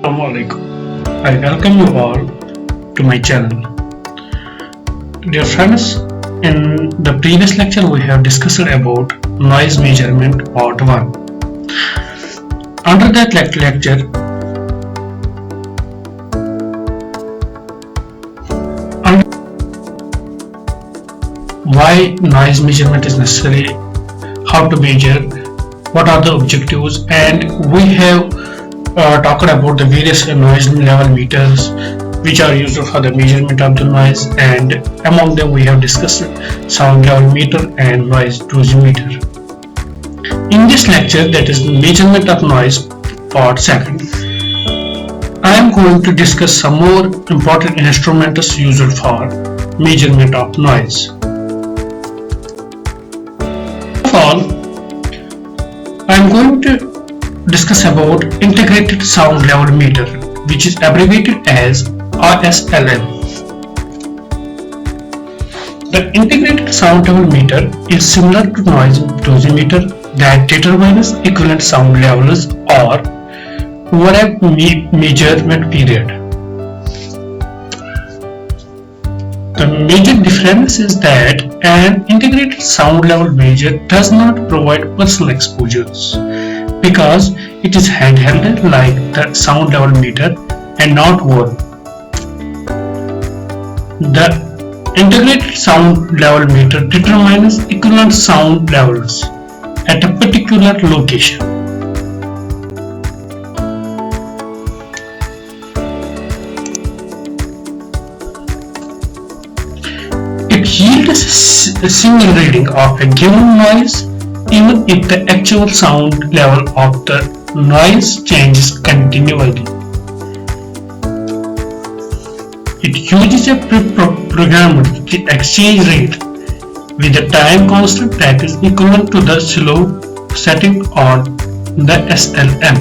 Assalamualaikum. I welcome you all to my channel. Dear friends, in the previous lecture we have discussed about noise measurement part 1. Under that lecture, why noise measurement is necessary, how to measure, what are the objectives, and we have talked about the various noise level meters which are used for the measurement of the noise, and among them we have discussed sound level meter and noise dosimeter. In this lecture, that is measurement of noise part 2, I am going to discuss some more important instruments used for measurement of noise. First of all, I am going to discuss about integrated sound level meter, which is abbreviated as ISLM. The integrated sound level meter is similar to noise dosimeter that determines equivalent sound levels or over a measurement period. The major difference is that an integrated sound level measure does not provide personal exposures, because it is handheld like the sound level meter and not worn. The integrated sound level meter determines equivalent sound levels at a particular location. It yields a single reading of a given noise even if the actual sound level of the noise changes continually. It uses a pre-programmed exchange rate with a time constant that is equivalent to the slow setting on the ISLM,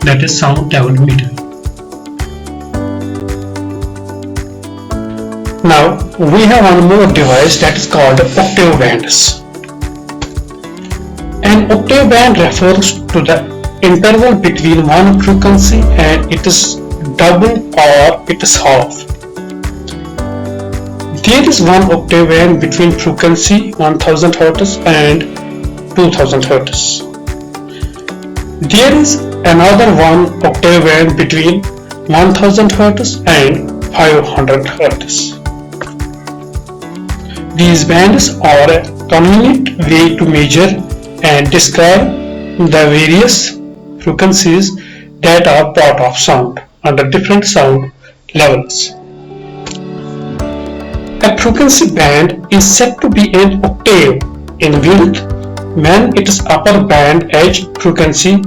that is sound level meter. Now we have one more device that is called Octave Bands. An octave band refers to the interval between one frequency and its double or its half. There is one octave band between frequency 1000 Hz and 2000 Hz. There is another one octave band between 1000 Hz and 500 Hz. These bands are a convenient way to measure and describe the various frequencies that are part of sound under different sound levels. A frequency band is said to be an octave in width when its upper band edge frequency,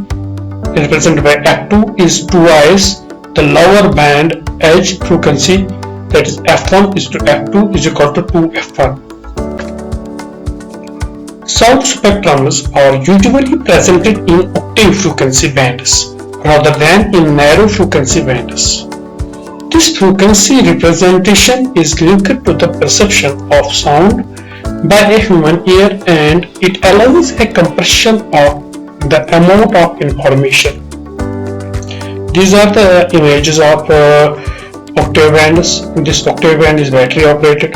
represented by F2, is twice the lower band edge frequency, that is F1 is to F2 is equal to 2F1. Sound spectrums are usually presented in octave frequency bands rather than in narrow frequency bands. This frequency representation is linked to the perception of sound by a human ear, and it allows a compression of the amount of information. These are the images of octave bands. This octave band is battery operated.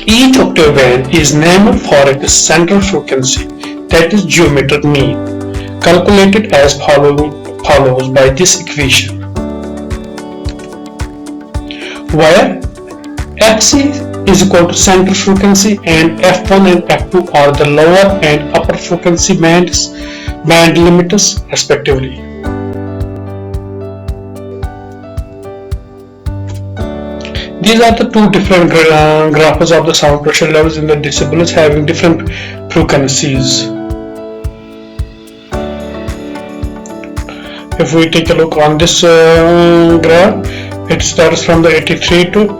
Each octave band is named for its central frequency, that is geometric mean, calculated as follows by this equation, where Fc is equal to central frequency and F1 and F2 are the lower and upper frequency band limiters respectively. These are the two different graphs of the sound pressure levels in the decibels having different frequencies. If we take a look on this graph, it starts from the 83 to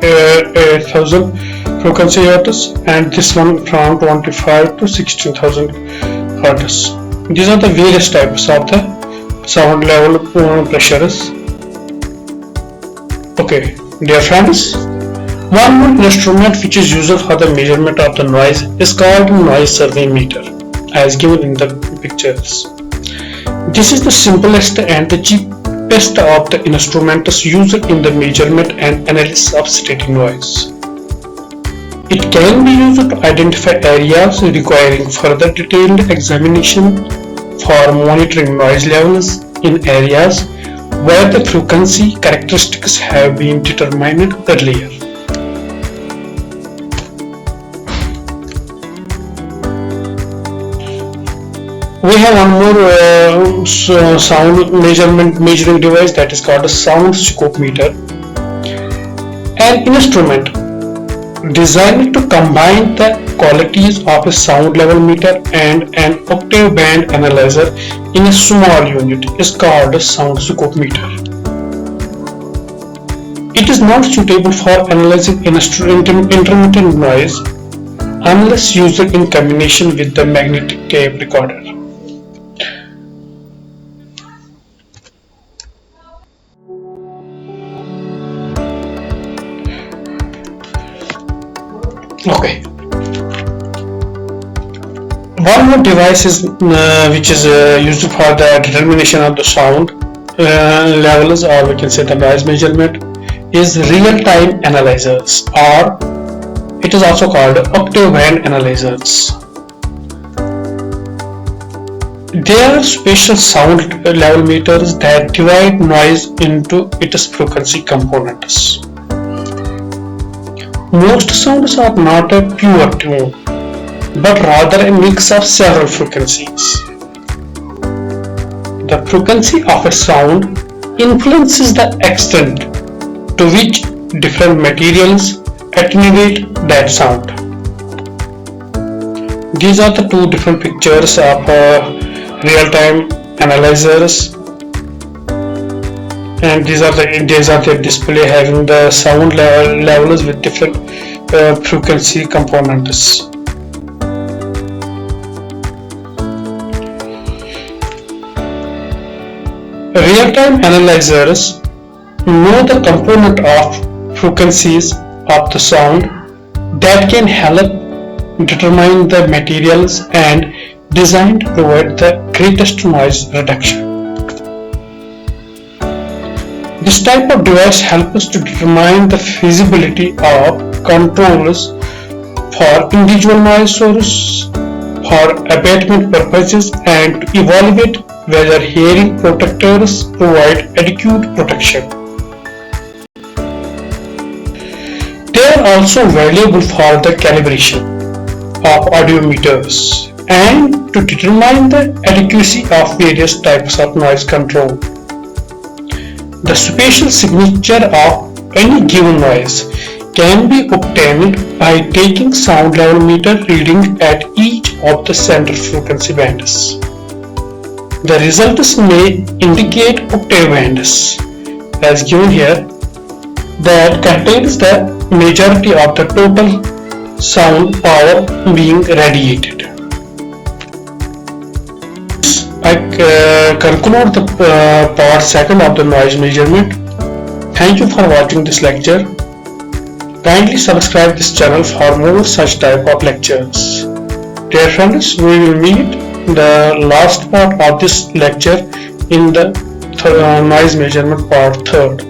8000 frequency hertz, and this one from 25 to 16,000 hertz. These are the various types of the sound level pressures. Okay, dear friends, one more instrument which is used for the measurement of the noise is called noise survey meter. as given in the pictures. This is the simplest and the cheapest of the instruments used in the measurement and analysis of static noise. It can be used to identify areas requiring further detailed examination for monitoring noise levels in areas where the frequency characteristics have been determined earlier. We have one more sound measuring device, that is called a sound scope meter, an instrument designed to combine the qualities of a sound level meter and an octave band analyzer in a small unit is called a sound scope meter. It is not suitable for analyzing intermittent noise unless used in combination with the magnetic tape recorder. Okay. One more device is which is used for the determination of the sound levels, or we can say the noise measurement, is real-time analyzers, or it is also called Octave Band analyzers. They are special sound level meters that divide noise into its frequency components. Most sounds are not a pure tone, but rather a mix of several frequencies. The frequency of a sound influences the extent to which different materials attenuate that sound. These are the two different pictures of real-time analyzers, and these are the display having the sound levels with different frequency components. Real-time analyzers know the component of frequencies of the sound that can help determine the materials and design to provide the greatest noise reduction. This type of device helps us to determine the feasibility of controls for individual noise sources for abatement purposes and to evaluate whether hearing protectors provide adequate protection. They are also valuable for the calibration of audiometers and to determine the adequacy of various types of noise control. The spatial signature of any given noise can be obtained by taking sound level meter reading at each of the central frequency bands. The results may indicate octave bands, as given here, that contains the majority of the total sound power being radiated. I conclude the part second of the noise measurement. Thank you for watching this lecture. Kindly subscribe this channel for more such type of lectures. Dear friends, we will meet the last part of this lecture in the noise measurement part third.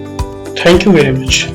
Thank you very much.